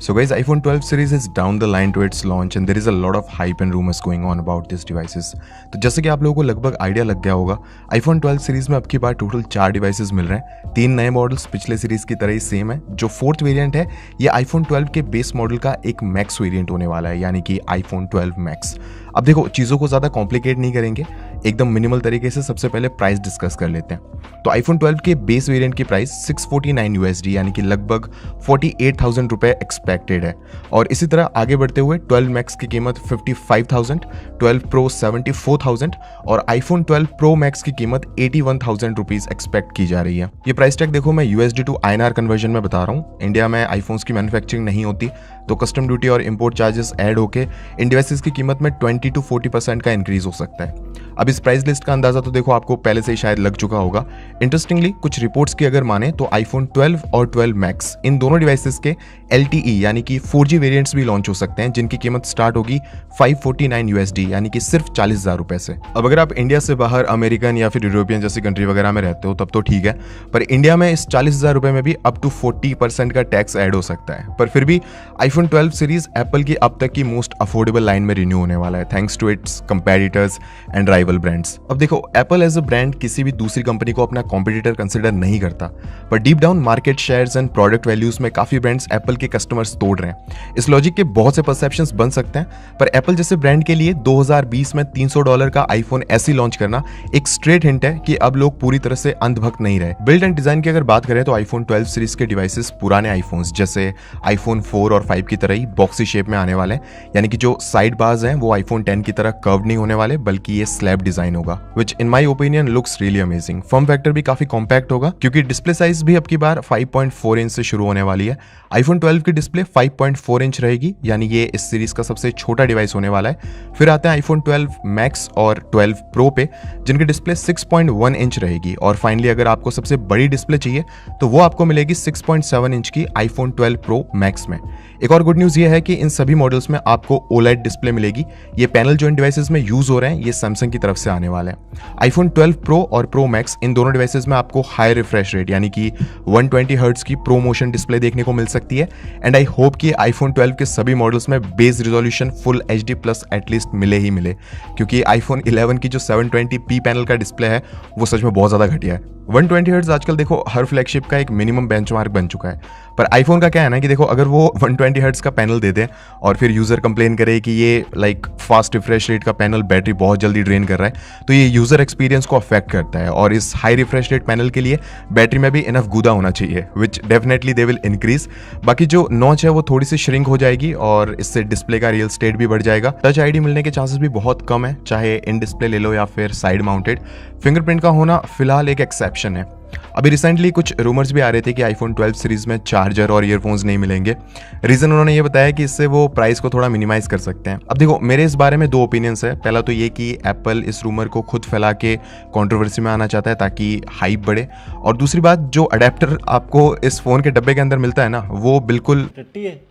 So guys, iPhone 12 series is down the line to its launch and there is a lot of hype and rumors going on about these devices. तो जैसे कि आप लोगों को लगभग idea लग गया होगा, iPhone 12 सीरीज में अब की बार टोटल 4 डिवाइसेस मिल रहे हैं। 3 नए मॉडल्स पिछले सीरीज की तरह ही सेम है। जो 4th वेरिएंट है ये iPhone 12 के बेस मॉडल का एक मैक्स वेरिएंट होने वाला है, यानी कि iPhone 12 मैक्स। अब देखो, चीज़ों को ज़्यादा कॉम्प्लिकेट नहीं करेंगे, एकदम मिनिमल तरीके से सबसे पहले प्राइस डिस्कस कर लेते हैं। तो iPhone 12 के बेस वेरिएंट की प्राइस $649 यानी कि लगभग 48,000 रुपए एक्सपेक्टेड है। और इसी तरह आगे बढ़ते हुए 12 मैक्स की कीमत 55,000, 12 प्रो 74,000 और iPhone 12 प्रो मैक्स की कीमत 81,000 रुपीज एक्सपेक्ट की जा रही है। ये प्राइस टैग देखो, मैं USD टू INR कन्वर्जन में बता रहा हूँ। इंडिया में आईफोन्स की मैन्युफैक्चरिंग नहीं होती, तो कस्टम ड्यूटी और इंपोर्ट चार्जेस ऐड होके इन डिवाइसेस की कीमत में 20 to 40% का इंक्रीज हो सकता है। अब इस प्राइस लिस्ट का अंदाजा तो देखो आपको पहले से ही शायद लग चुका होगा। इंटरेस्टिंगली कुछ रिपोर्ट्स की अगर माने तो iPhone 12 और 12 मैक्स इन दोनों डिवाइसेस के LTE यानी कि 4G वेरिएंट्स भी लॉन्च हो सकते हैं, जिनकी कीमत स्टार्ट होगी $549 यानी कि सिर्फ 40,000 रुपए से। अब अगर आप इंडिया से बाहर अमेरिकन या फिर यूरोपियन जैसी कंट्री वगैरह में रहते हो तब तो ठीक है, पर इंडिया में इस 40,000 रुपए में भी अप टू 40% का टैक्स ऐड हो सकता है। पर फिर भी iPhone 12 सीरीज एप्पल की अब तक की मोस्ट अफोर्डेबल लाइन में रिन्यू होने वाला है, thanks to its competitors and rival brands. अब देखो, एप्पल एज अ ब्रांड किसी भी दूसरी कंपनी को अपना कॉम्पिटिटर कंसिडर नहीं करता, पर deep down market shares and product values में काफी ब्रांड्स एप्पल के कस्टमर्स तोड़ रहे हैं। इस लॉजिक के बहुत से परसेप्शंस बन सकते हैं, पर एप्पल जैसे ब्रांड के लिए 2020 में $300 का आईफोन ऐसे लॉन्च करना एक स्ट्रेट हिंट है कि अब लोग पूरी तरह से अंधभक्त नहीं रहे। बिल्ड एंड डिजाइन की अगर बात करें तो iPhone 12 सीरीज के डिवाइसेस पुराने आईफोन्स जैसे iPhone 4 और 5 की तरह ही बॉक्सी शेप में आने वाले हैं, यानी कि जो साइड बार्स हैं वो iPhone 10 की तरह कर्व्ड नहीं होने वाले, बल्कि ये स्लैब डिजाइन होगा, which in my opinion looks really amazing। Form factor भी काफी कॉम्पैक्ट होगा क्योंकि डिस्प्ले साइज भी अब की बार 5.4 इंच से शुरू होने वाली है। iPhone 12 की डिस्प्ले 5.4 इंच रहेगी, यानी ये इस सीरीज का सबसे छोटा डिवाइस होने वाला है। फिर आते हैं iPhone 12 मैक्स और 12 प्रो पे, जिनकी डिस्प्ले 6.1 इंच रहेगी। और फाइनली अगर आपको सबसे बड़ी डिस्प्ले चाहिए तो वो आपको मिलेगी 6.7 इंच की iPhone 12 प्रो मैक्स में। एक और गुड न्यूज ये है कि इन सभी मॉडल्स में आपको OLED डिस्प्ले मिलेगी। ये पैनल जो इन डिवाइसेस में यूज हो रहे हैं ये सैमसंग की तरफ से आने वाले हैं। iPhone 12 प्रो और प्रो मैक्स इन दोनों डिवाइसेस में आपको हाई रिफ्रेश रेट यानी कि 120 हर्ट्ज की प्रो मोशन डिस्प्ले देखने को मिल सकती है। एंड आई होप कि iPhone 12 के सभी मॉडल्स में base resolution full HD plus at least मिले ही मिले, क्योंकि iPhone 11 की जो 720p पैनल का डिस्प्ले है वो सच में बहुत ज्यादा घटिया है। 120 हर्ट्ज आजकल देखो हर फ्लैगशिप का एक मिनिमम बेंचमार्क बन चुका है, पर आईफोन का क्या है ना कि देखो अगर वो 120 हर्ट्ज का पैनल दे दे और फिर यूजर कंप्लेन करे कि ये फास्ट रिफ्रेश रेट का पैनल बैटरी बहुत जल्दी ड्रेन कर रहा है, तो ये यूजर एक्सपीरियंस को अफेक्ट करता है। और इस हाई रिफ्रेश रेट पैनल के लिए बैटरी में भी इनफ गूदा होना चाहिए, विच डेफिनेटली दे विल इंक्रीज। बाकी जो नॉच है वो थोड़ी सी श्रिंक हो जाएगी और इससे डिस्प्ले का रियल स्टेट भी बढ़ जाएगा। टच आईडी मिलने के चांसेस भी बहुत कम है, चाहे इन डिस्प्ले ले लो या फिर साइड माउंटेड। फिंगरप्रिंट का होना फिलहाल एक एक्सेप्शन है। अभी रिसेंटली कुछ रूमर्स भी आ रहे थे कि iPhone 12 सीरीज में चार्जर और ईयरफोन्स नहीं मिलेंगे। रीजन उन्होंने ये बताया कि इससे वो प्राइस को थोड़ा मिनिमाइज कर सकते हैं। अब देखो, मेरे इस बारे में 2 ओपिनियंस है। पहला तो ये कि एप्पल इस रूमर को खुद फैला के कंट्रोवर्सी में आना चाहता है ताकि हाइप बढ़े, और दूसरी बात, जो अडेप्टर आपको इस फोन के डब्बे के अंदर मिलता है ना, वो बिल्कुल टट्टी है।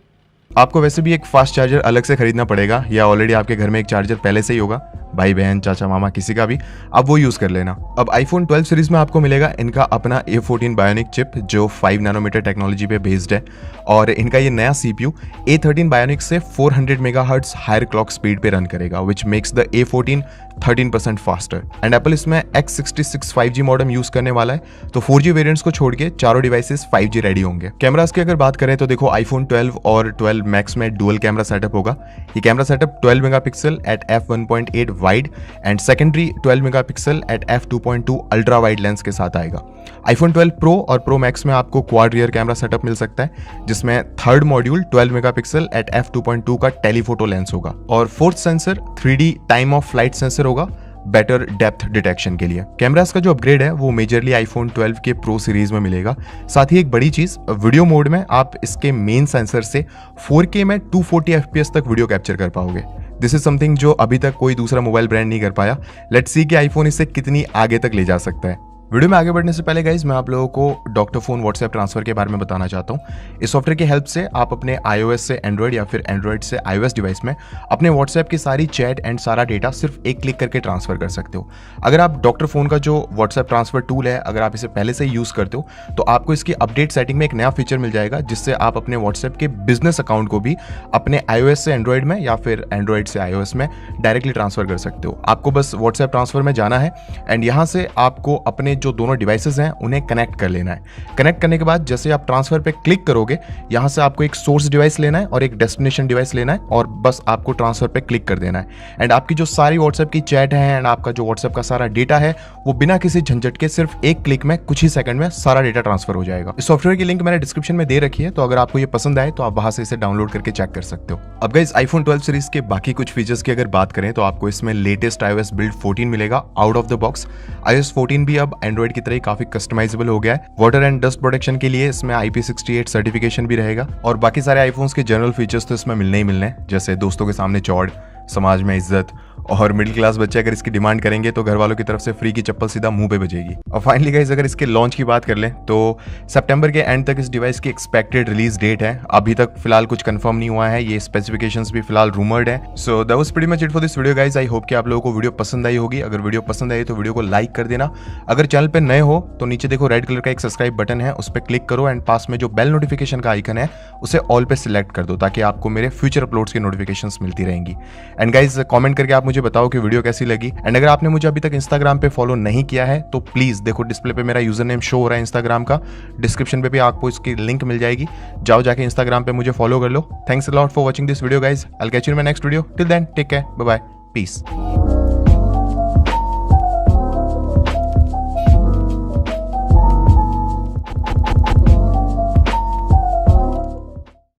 आपको वैसे भी एक फास्ट चार्जर अलग से खरीदना पड़ेगा, या ऑलरेडी आपके घर में एक चार्जर पहले से ही होगा, भाई बहन चाचा मामा किसी का भी, आप वो यूज कर लेना। अब iPhone 12 सीरीज में आपको मिलेगा इनका अपना A14 बायोनिक चिप जो 5 नैनोमीटर टेक्नोलॉजी पे बेस्ड है, और इनका ये नया CPU A13 बायोनिक से 400 मेगाहर्ट्ज हायर क्लॉक स्पीड पे रन करेगा, which makes the A14 13% faster. And Apple इसमें X66 5G मॉडेम यूज करने वाला है, तो 4G वेरिएंट्स को छोड़ के चारों डिवाइसेस 5G रेडी होंगे। कैमरास की अगर बात करें तो देखो iPhone 12 और 12 मैक्स में डुअल कैमरा सेटअप होगा। ये camera setup 12 megapixel at f1.8 wide and secondary 12 megapixel at f2.2 ultra wide lens के साथ आएगा। iPhone 12 प्रो और प्रो मैक्स में आपको क्वाड रियर कैमरा सेटअप मिल सकता है, जिसमें third module 12 megapixel at f2.2 का टेलीफोटो लेंस होगा, और fourth sensor 3D time of flight sensor होगा बेटर डेप्थ डिटेक्शन के लिए। कैमरास का जो अपग्रेड है वो मेजरली iPhone 12 के प्रो सीरीज में मिलेगा। साथ ही एक बड़ी चीज, वीडियो मोड में आप इसके मेन सेंसर से 4K में 240 FPS तक वीडियो कैप्चर कर पाओगे। दिस इज समथिंग जो अभी तक कोई दूसरा मोबाइल ब्रांड नहीं कर पाया। लेट्स सी कि iPhone इसे कितनी आगे तक ले जा सकता है। वीडियो में आगे बढ़ने से पहले गाइज मैं आप लोगों को डॉक्टर फोन व्हाट्सएप ट्रांसफर के बारे में बताना चाहता हूँ। इस सॉफ्टवेयर की हेल्प से आप अपने iOS से एंड्रॉइड या फिर एंड्रॉइड से iOS डिवाइस में अपने व्हाट्सएप की सारी चैट एंड सारा डेटा सिर्फ एक क्लिक करके ट्रांसफर कर सकते हो। अगर आप डॉक्टर फोन का जो व्हाट्सएप ट्रांसफर टूल है, अगर आप इसे पहले से ही यूज करते हो तो आपको इसकी अपडेट सेटिंग में एक नया फीचर मिल जाएगा, जिससे आप अपने व्हाट्सएप के बिजनेस अकाउंट को भी अपने iOS से एंड्रॉइड में या फिर एंड्रॉइड से iOS में डायरेक्टली ट्रांसफर कर सकते हो। आपको बस व्हाट्सएप ट्रांसफर में जाना है एंड यहाँ से आपको अपने जो दोनों डिवाइसेस हैं उन्हें कनेक्ट कर लेना है। कनेक्ट करने के बाद जैसे आप ट्रांसफर पे क्लिक करोगे, यहाँ से आपको एक सोर्स डिवाइस लेना है और एक डेस्टिनेशन डिवाइस लेना है और बस आपको ट्रांसफर पे क्लिक कर देना है एंड आपकी जो सारी व्हाट्सएप की चैट है एंड आपका जो व्हाट्सएप का सारा डेटा है वो बिना किसी झंझट के सिर्फ एक क्लिक में कुछ ही सेकंड में सारा डेटा ट्रांसफर हो जाएगा। इस सॉफ्टवेयर की लिंक मैंने डिस्क्रिप्शन में दे रखी है, तो अगर आपको ये पसंद आए तो आप वहां से इसे डाउनलोड करके चेक कर सकते हो। अब गाइस iPhone 12 सीरीज के बाकी कुछ फीचर्स की अगर बात करें तो आपको इसमें लेटेस्ट iOS बिल्ड 14 मिलेगा out of the box. iOS 14 भी अब एंड्रॉइड की तरह काफी कस्टमाइजेबल हो गया है। वाटर एंड डस्ट प्रोटेक्शन के लिए इसमें IP68 सर्टिफिकेशन भी रहेगा और बाकी सारे आईफोन्स के जनरल फीचर्स तो इसमें मिलने ही मिलने हैं, जैसे दोस्तों के सामने चौड़, समाज में इज्जत, और मिडिल क्लास बच्चे अगर इसकी डिमांड करेंगे तो घर वालों की तरफ से फ्री की चप्पल सीधा मुंह पे बजेगी। और फाइनली गाइस अगर इसके लॉन्च की बात कर लें तो सितंबर के एंड तक इस डिवाइस की एक्सपेक्टेड रिलीज डेट है। अभी तक फिलहाल कुछ कंफर्म नहीं हुआ है, ये स्पेसिफिकेशंस भी फिलहाल रूमर्ड है। So that was pretty much it for this video guys. I hope कि आप लोगों को वीडियो पसंद आई होगी। अगर वीडियो पसंद आई तो वीडियो को लाइक कर देना। अगर चैनल पे नए हो तो नीचे देखो रेड कलर का एक सब्सक्राइब बटन है, उस पर क्लिक करो एंड पास में जो बेल नोटिफिकेशन का आइकन है उसे ऑल पे सिलेक्ट कर दो, ताकि आपको मेरे फ्यूचर अपलोड्स की नोटिफिकेशंस मिलती रहेंगी। एंड गाइस कमेंट करके आप मुझे बताओ कि वीडियो कैसी लगी। एंड अगर आपने मुझे अभी तक इंस्टाग्राम पे फॉलो नहीं किया है तो प्लीज देखो डिस्प्ले पे मेरा यूजर नेम शो हो रहा है इंस्टाग्राम का, डिस्क्रिप्शन पे भी आपको इसकी लिंक मिल जाएगी, जाओ जाके इंस्टाग्राम पे मुझे फॉलो कर लो। Thanks a lot for watching this video guys. I will catch you in my next video. Till then take care, bye bye, piece.